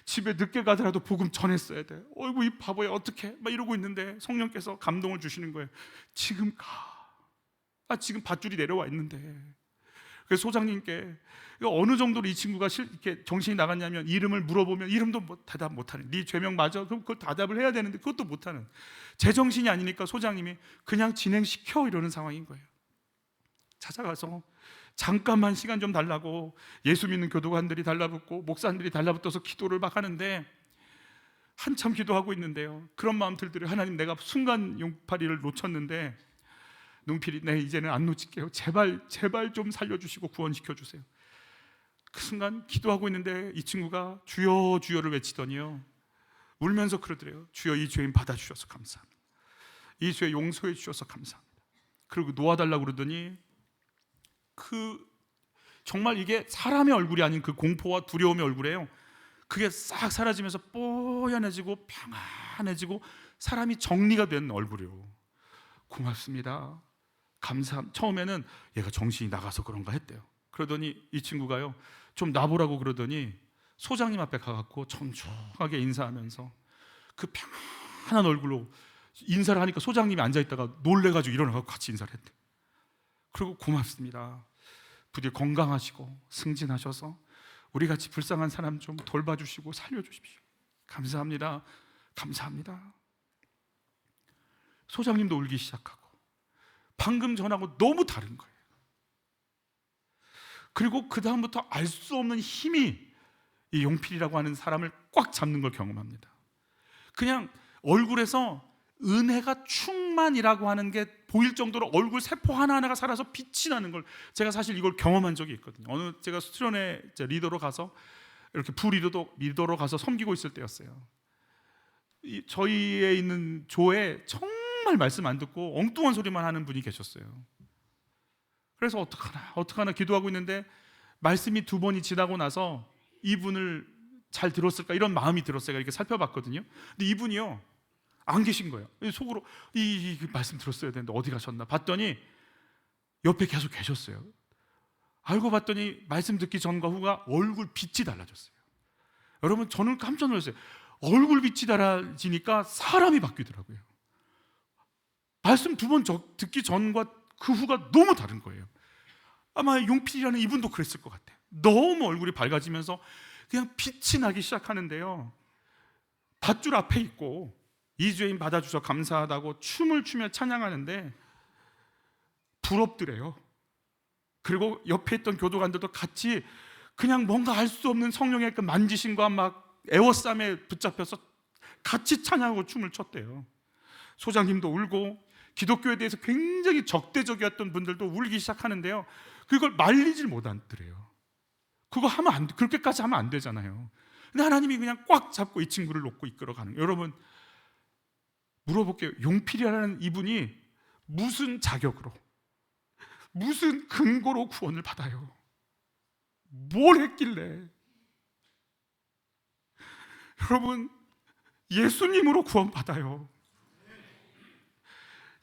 Speaker 2: 집에 늦게 가더라도 복음 전했어야 돼. 어이구, 이 바보야, 어떡해, 막 이러고 있는데 성령께서 감동을 주시는 거예요. 지금 가. 지금 밧줄이 내려와 있는데. 그래서 소장님께 어느 정도로 이 친구가 이렇게 정신이 나갔냐면, 이름을 물어보면 이름도 대답 못하는, 네 죄명 맞아? 그럼 그걸 대답을 해야 되는데 그것도 못하는, 제정신이 아니니까 소장님이 그냥 진행시켜 이러는 상황인 거예요. 찾아가서 잠깐만 시간 좀 달라고 예수 믿는 교도관들이 달라붙고 목사님들이 달라붙어서 기도를 막 하는데, 한참 기도하고 있는데요, 그런 마음 들더래요. 하나님, 내가 순간 용팔이를 놓쳤는데 눈필이, 네, 이제는 안 놓칠게요. 제발 좀 살려주시고 구원시켜 주세요. 그 순간 기도하고 있는데 이 친구가 주여 주여를 외치더니요, 울면서 그러더래요. 주여, 이 죄인 받아주셔서 감사합니다. 이 죄 용서해 주셔서 감사합니다. 그리고 놓아달라고 그러더니 정말 이게 사람의 얼굴이 아닌 그 공포와 두려움의 얼굴이에요. 그게 싹 사라지면서 뽀얀해지고 평안해지고 사람이 정리가 된 얼굴이요. 고맙습니다, 처음에는 얘가 정신이 나가서 그런가 했대요. 그러더니 이 친구가요, 좀 놔보라고 그러더니 소장님 앞에 가갖고 천천하게 인사하면서 그 평안한 얼굴로 인사를 하니까 소장님이 앉아있다가 놀래가지고 일어나서 같이 인사를 했대. 그리고 고맙습니다, 부디 건강하시고 승진하셔서 우리같이 불쌍한 사람 좀 돌봐주시고 살려주십시오. 감사합니다. 감사합니다. 소장님도 울기 시작하고, 방금 전하고 너무 다른 거예요. 그리고 그 다음부터 알 수 없는 힘이 이 용필이라고 하는 사람을 꽉 잡는 걸 경험합니다. 그냥 얼굴에서 은혜가 충만이라고 하는 게 보일 정도로 얼굴 세포 하나하나가 살아서 빛이 나는 걸, 제가 사실 이걸 경험한 적이 있거든요. 제가 수련회 리더로 가서, 이렇게 부리더로 가서 섬기고 있을 때였어요. 저희에 있는 조에 정말 말씀 안 듣고 엉뚱한 소리만 하는 분이 계셨어요. 그래서 어떡하나 기도하고 있는데 말씀이 2번이 지나고 나서 이분을 잘 들었을까 이런 마음이 들었어요. 이렇게 살펴봤거든요. 근데 이분이요, 안 계신 거예요. 속으로 이 말씀 들었어야 되는데 어디 가셨나 봤더니 옆에 계속 계셨어요. 알고 봤더니 말씀 듣기 전과 후가 얼굴 빛이 달라졌어요. 여러분, 저는 깜짝 놀랐어요. 얼굴 빛이 달라지니까 사람이 바뀌더라고요. 말씀 2번 듣기 전과 그 후가 너무 다른 거예요. 아마 용필이라는 이분도 그랬을 것 같아요. 너무 얼굴이 밝아지면서 그냥 빛이 나기 시작하는데요, 밧줄 앞에 있고 이 죄인 받아주셔서 감사하다고 춤을 추며 찬양하는데 부럽더래요. 그리고 옆에 있던 교도관들도 같이 그냥 뭔가 알 수 없는 성령의 그 만지심과 막 애워쌈에 붙잡혀서 같이 찬양하고 춤을 췄대요. 소장님도 울고, 기독교에 대해서 굉장히 적대적이었던 분들도 울기 시작하는데요, 그걸 말리질 못하더래요. 그거 하면 그렇게까지 하면 안 되잖아요. 근데 하나님이 그냥 꽉 잡고 이 친구를 놓고 이끌어가는 거예요. 여러분, 물어볼게요. 용필이라는 이분이 무슨 자격으로, 무슨 근거로 구원을 받아요? 뭘 했길래? 여러분, 예수님으로 구원받아요.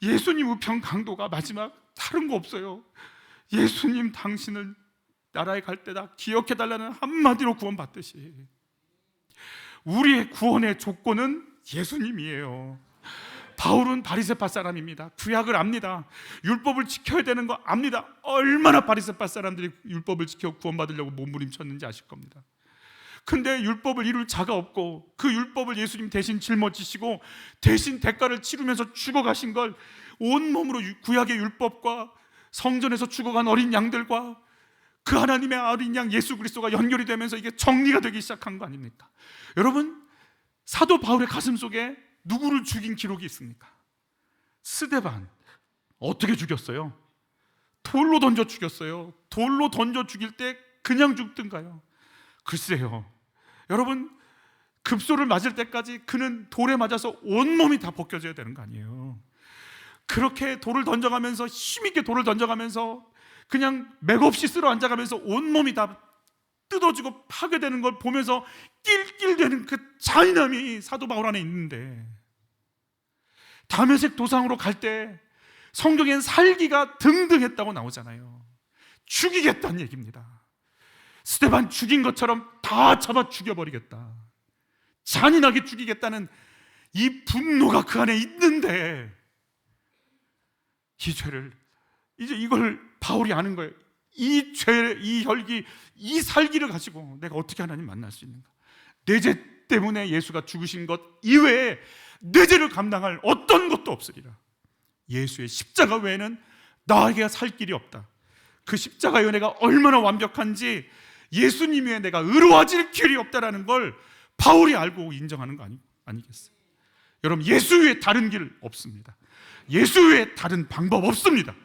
Speaker 2: 예수님 우편 강도가 마지막 다른 거 없어요. 예수님 당신을 나라에 갈 때다 기억해달라는 한마디로 구원받듯이 우리의 구원의 조건은 예수님이에요. 바울은 바리새파 사람입니다. 구약을 압니다. 율법을 지켜야 되는 거 압니다. 얼마나 바리새파 사람들이 율법을 지켜 구원받으려고 몸부림쳤는지 아실 겁니다. 근데 율법을 이룰 자가 없고 그 율법을 예수님 대신 짊어지시고 대신 대가를 치르면서 죽어가신 걸 온몸으로 구약의 율법과 성전에서 죽어간 어린 양들과 그 하나님의 어린 양 예수 그리스도가 연결이 되면서 이게 정리가 되기 시작한 거 아닙니까? 여러분, 사도 바울의 가슴 속에 누구를 죽인 기록이 있습니까? 스데반. 어떻게 죽였어요? 돌로 던져 죽였어요. 돌로 던져 죽일 때 그냥 죽든가요? 글쎄요. 여러분, 급소를 맞을 때까지 그는 돌에 맞아서 온몸이 다 벗겨져야 되는 거 아니에요. 그렇게 돌을 던져가면서 힘있게 돌을 던져가면서 그냥 맥없이 쓸어 앉아가면서 온몸이 다 뜯어지고 파괴되는 걸 보면서 낄낄대는 그 잔인함이 사도 바울 안에 있는데, 다메섹 도상으로 갈 때 성경엔 살기가 등등했다고 나오잖아요. 죽이겠다는 얘기입니다. 스데반 죽인 것처럼 다 잡아 죽여버리겠다, 잔인하게 죽이겠다는 이 분노가 그 안에 있는데, 이 죄를 이제 이걸 바울이 아는 거예요. 이 죄, 이 혈기, 이 살기를 가지고 내가 어떻게 하나님 만날 수 있는가? 내 죄 때문에 예수가 죽으신 것 이외에 내 죄를 감당할 어떤 것도 없으리라. 예수의 십자가 외에는 나에게 살 길이 없다. 그 십자가의 은혜가 얼마나 완벽한지 예수님 외에 내가 의로워질 길이 없다라는 걸 바울이 알고 인정하는 거 아니겠어요? 여러분, 예수 외에 다른 길 없습니다. 예수 외에 다른 방법 없습니다.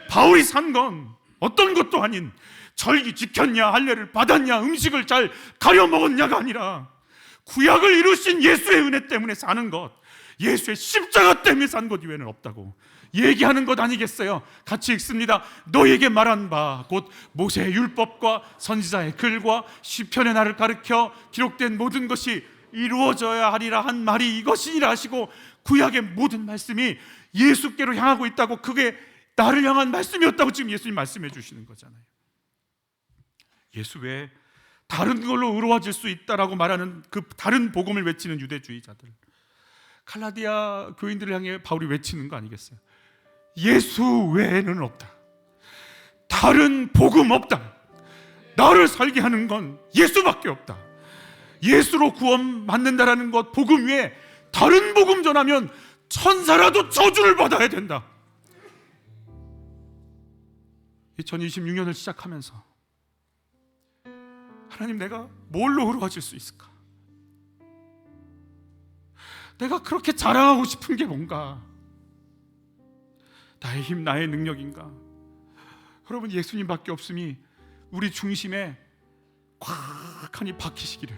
Speaker 2: 바울이 산 건 어떤 것도 아닌 절기 지켰냐, 할례를 받았냐, 음식을 잘 가려 먹었냐가 아니라 구약을 이루신 예수의 은혜 때문에 사는 것, 예수의 십자가 때문에 산 것 이외에는 없다고 얘기하는 것 아니겠어요? 같이 읽습니다. 너에게 말한 바 곧 모세의 율법과 선지자의 글과 시편의 나를 가르쳐 기록된 모든 것이 이루어져야 하리라 한 말이 이것이니라 하시고, 구약의 모든 말씀이 예수께로 향하고 있다고, 그게 나를 향한 말씀이었다고 지금 예수님 말씀해 주시는 거잖아요. 예수 외에 다른 걸로 의로워질 수 있다라고 말하는 그 다른 복음을 외치는 유대주의자들, 갈라디아 교인들을 향해 바울이 외치는 거 아니겠어요? 예수 외에는 없다. 다른 복음 없다. 나를 살게 하는 건 예수밖에 없다. 예수로 구원 받는다라는 것, 복음 외에 다른 복음 전하면 천사라도 저주를 받아야 된다. 2026년을 시작하면서 하나님, 내가 뭘로 의로워질 수 있을까? 내가 그렇게 자랑하고 싶은 게 뭔가? 나의 힘, 나의 능력인가? 여러분, 예수님밖에 없음이 우리 중심에 꽉하니 박히시기를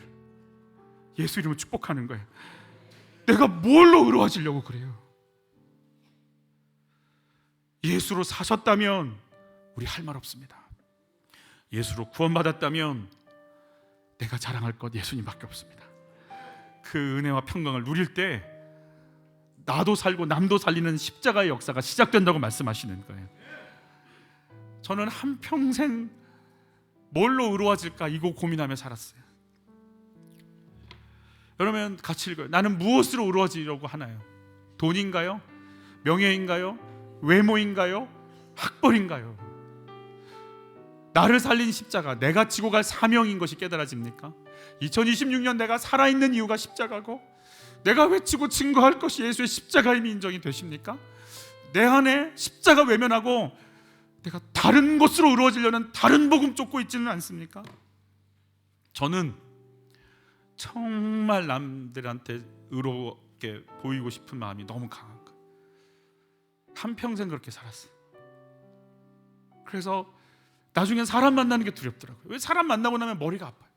Speaker 2: 예수 이름으로 축복하는 거예요. 내가 뭘로 의로워지려고 그래요? 예수로 사셨다면 우리 할 말 없습니다. 예수로 구원받았다면 내가 자랑할 것 예수님밖에 없습니다. 그 은혜와 평강을 누릴 때 나도 살고 남도 살리는 십자가의 역사가 시작된다고 말씀하시는 거예요. 저는 한평생 뭘로 의로워질까 이거 고민하며 살았어요. 여러분, 같이 읽어요. 나는 무엇으로 의로워지려고 하나요? 돈인가요? 명예인가요? 외모인가요? 학벌인가요? 나를 살린 십자가, 내가 지고 갈 사명인 것이 깨달아집니까? 2026년 내가 살아있는 이유가 십자가고, 내가 외치고 증거할 것이 예수의 십자가임이 인정이 되십니까? 내 안에 십자가 외면하고 내가 다른 것으로 이루어지려는 다른 복음 쫓고 있지는 않습니까? 저는 정말 남들한테 의롭게 보이고 싶은 마음이 너무 강한 거예요. 한평생 그렇게 살았어요. 그래서 나중엔 사람 만나는 게 두렵더라고요. 왜? 사람 만나고 나면 머리가 아파요.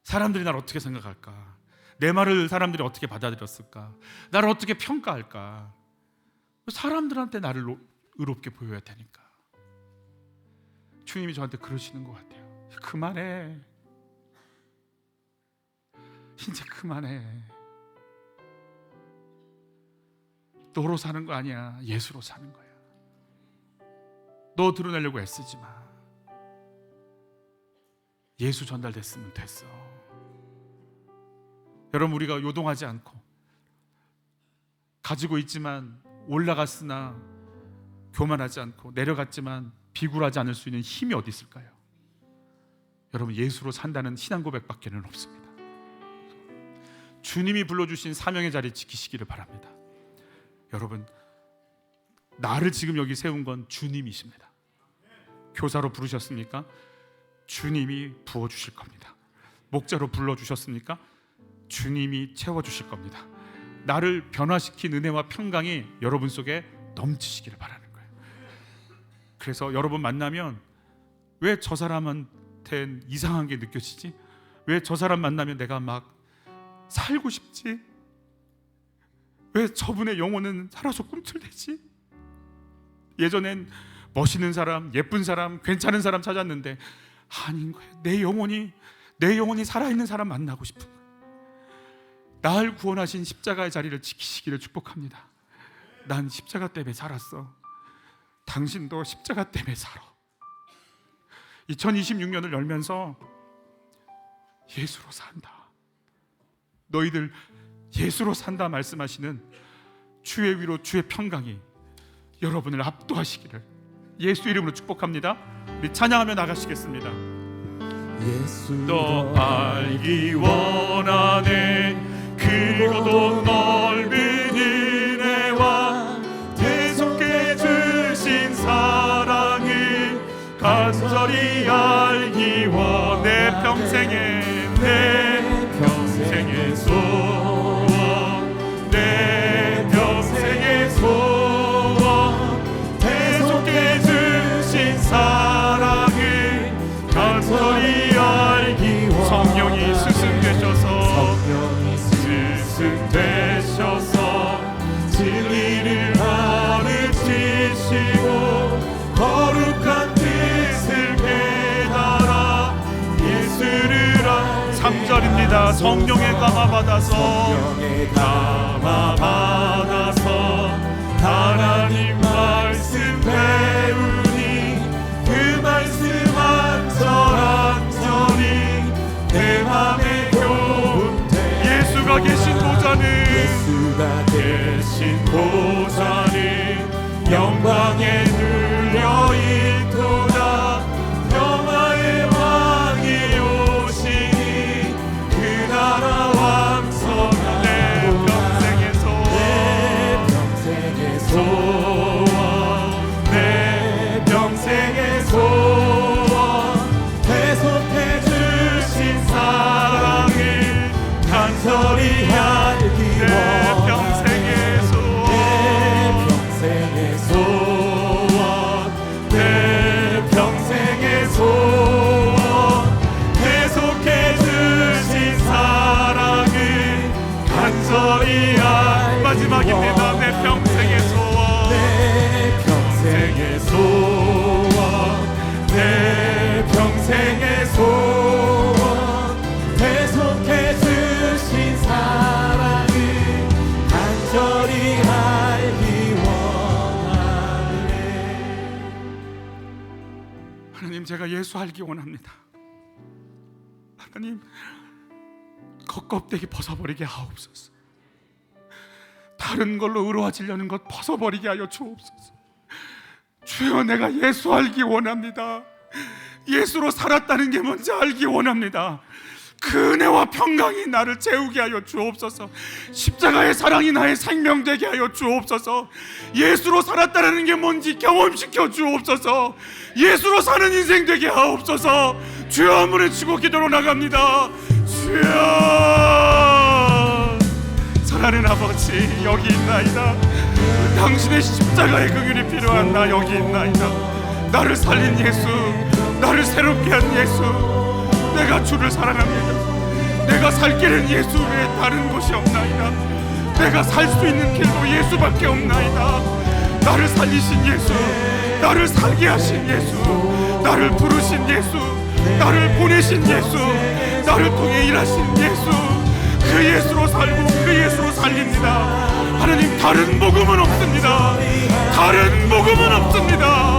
Speaker 2: 사람들이 나를 어떻게 생각할까? 내 말을 사람들이 어떻게 받아들였을까? 나를 어떻게 평가할까? 사람들한테 나를 의롭게 보여야 되니까. 주님이 저한테 그러시는 것 같아요. 그만해. 이제 그만해. 너로 사는 거 아니야. 예수로 사는 거야. 너 드러내려고 애쓰지 마. 예수 전달됐으면 됐어. 여러분, 우리가 요동하지 않고 가지고 있지만 올라갔으나 교만하지 않고 내려갔지만 비굴하지 않을 수 있는 힘이 어디 있을까요? 여러분, 예수로 산다는 신앙 고백밖에는 없습니다. 주님이 불러주신 사명의 자리 지키시기를 바랍니다. 여러분, 나를 지금 여기 세운 건 주님이십니다. 교사로 부르셨습니까? 주님이 부어주실 겁니다. 목자로 불러주셨습니까? 주님이 채워주실 겁니다. 나를 변화시킨 은혜와 평강이 여러분 속에 넘치시기를 바라는 거예요. 그래서 여러분 만나면 왜 저 사람한텐 이상한 게 느껴지지? 왜 저 사람 만나면 내가 막 살고 싶지? 왜 저분의 영혼은 살아서 꿈틀대지? 예전엔 멋있는 사람, 예쁜 사람, 괜찮은 사람 찾았는데 아닌 거예요. 내 영혼이 살아있는 사람 만나고 싶은 거예요. 나를 구원하신 십자가의 자리를 지키시기를 축복합니다. 난 십자가 때문에 살았어. 당신도 십자가 때문에 살아. 2026년을 열면서 예수로 산다, 너희들 예수로 산다 말씀하시는 주의 위로 주의 평강이 여러분을 압도하시기를 예수 이름으로 축복합니다. 우리 찬양하며 나가시겠습니다. 너 알기 원하네 크고도 넓은 은혜와 대속해 주신 사랑을 간절히 알기 원. 내 평생의 소원, 내 평생의 소원, 대속해 주신 사랑을 간절히 알기 원. 성령이 스승되셔서 진리를 가르치시고 거룩한 뜻을 깨달아 예수를 3절입니다. 성령의 감화받아서 하나님 말씀 배우니 그 말씀 한절한절이 내 맘에 교훈돼. 예수가 계신 보좌는 영광에 눌려있도다. 평화의 왕이 오시니 그 나라 왕성한 내 평생의 소원, 내 평생의 소원, 대속해 주신 사랑을 간절히 알기 원. 마지막입니다. 내 평생의 소원, 내 평생의 소원, 대속해 주신 사랑을 간절히 알기 원하네. 하나님, 제가 예수 알기 원합니다. 하나님, 겉껍데기 벗어버리게 하옵소서. 다른 걸로 의로워지려는 것 벗어버리게 하여 주옵소서. 주여, 내가 예수 알기 원합니다. 예수로 살았다는 게 뭔지 알기 원합니다. 그 은혜와 평강이 나를 채우게 하여 주옵소서. 십자가의 사랑이 나의 생명 되게 하여 주옵소서. 예수로 살았다는 게 뭔지 경험시켜 주옵소서. 예수로 사는 인생 되게 하옵소서. 주여, 문을 치고 기도로 나갑니다. 주여, 사랑하는 아버지, 여기 있나이다. 당신의 십자가의 긍휼이 필요한 나 여기 있나이다. 나를 살린 예수, 나를 새롭게 한 예수, 내가 주를 사랑합니다. 내가 살 길은 예수 외에 다른 곳이 없나이다. 내가 살 수 있는 길도 예수밖에 없나이다. 나를 살리신 예수, 나를 살게 하신 예수, 나를 부르신 예수, 나를 보내신 예수, 나를 통해 일하신 예수, 그 예수로 살고 그 예수로 살립니다. 하나님, 다른 복음은 없습니다. 다른 복음은 없습니다.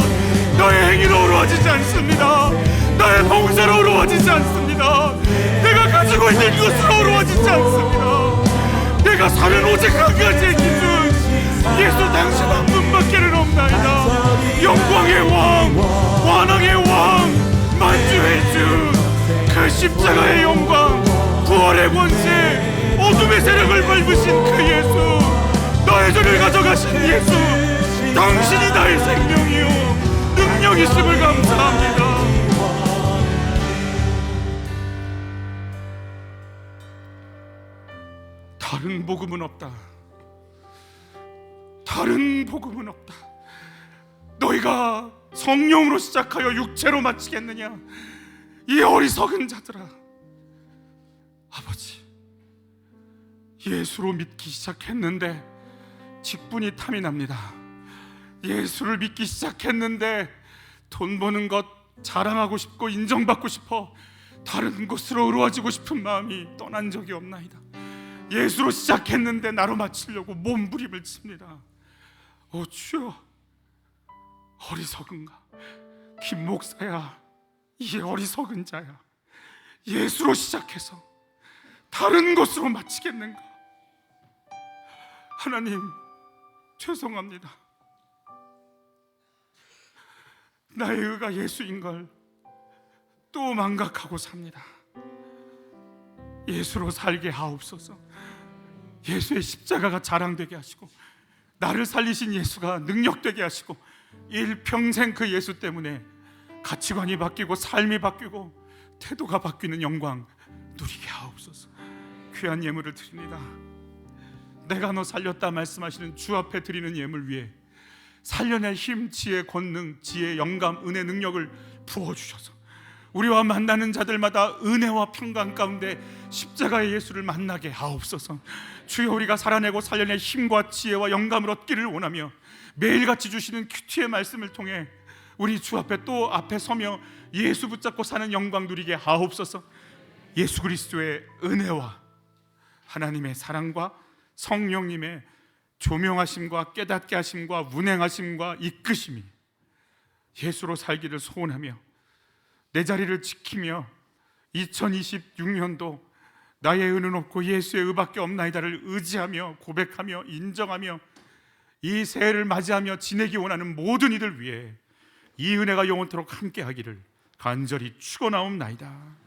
Speaker 2: 너의 행위로 어우러지지 않습니다. 나의 봉사로 어우러지지 않습니다. 내가 가지고 있는 것으로 어우러지지 않습니다. 내가 사는 오직 한 가지의 기준, 예수 당신 한 분밖에는 없나이다. 영광의 왕, 완왕의 왕, 만주의 주, 그 십자가의 영광, 부활의 권세, 어둠의 세력을 밟으신 그 예수, 너의 죄를 가져가신 예수, 당신이 나의 생명이요 능력이심을 감사합니다. 다른 복음은 없다. 다른 복음은 없다. 너희가 성령으로 시작하여 육체로 마치겠느냐? 이 어리석은 자들아. 아버지, 예수로 믿기 시작했는데 직분이 탐이 납니다. 예수를 믿기 시작했는데 돈 버는 것 자랑하고 싶고 인정받고 싶어 다른 곳으로 의로워지고 싶은 마음이 떠난 적이 없나이다. 예수로 시작했는데 나로 마치려고 몸부림을 칩니다. 오 주여, 어리석은가? 김 목사야, 이 어리석은 자야. 예수로 시작해서 다른 것으로 마치겠는가? 하나님, 죄송합니다. 나의 의가 예수인 걸 또 망각하고 삽니다. 예수로 살게 하옵소서. 예수의 십자가가 자랑되게 하시고 나를 살리신 예수가 능력되게 하시고 일평생 그 예수 때문에 가치관이 바뀌고 삶이 바뀌고 태도가 바뀌는 영광 누리게 하옵소서. 귀한 예물을 드립니다. 내가 너 살렸다 말씀하시는 주 앞에 드리는 예물 위에 살려낼 힘, 지혜, 권능, 지혜, 영감, 은혜, 능력을 부어주셔서 우리와 만나는 자들마다 은혜와 평강 가운데 십자가의 예수를 만나게 하옵소서. 주여, 우리가 살아내고 살려낼 힘과 지혜와 영감을 얻기를 원하며 매일같이 주시는 큐티의 말씀을 통해 우리 주 앞에 또 앞에 서며 예수 붙잡고 사는 영광 누리게 하옵소서. 예수 그리스도의 은혜와 하나님의 사랑과 성령님의 조명하심과 깨닫게 하심과 운행하심과 이끄심이 예수로 살기를 소원하며 내 자리를 지키며 2026년도 나의 의는 없고 예수의 의밖에 없나이다를 의지하며 고백하며 인정하며 이 새해를 맞이하며 지내기 원하는 모든 이들 위해 이 은혜가 영원토록 함께하기를 간절히 축원하옵나이다.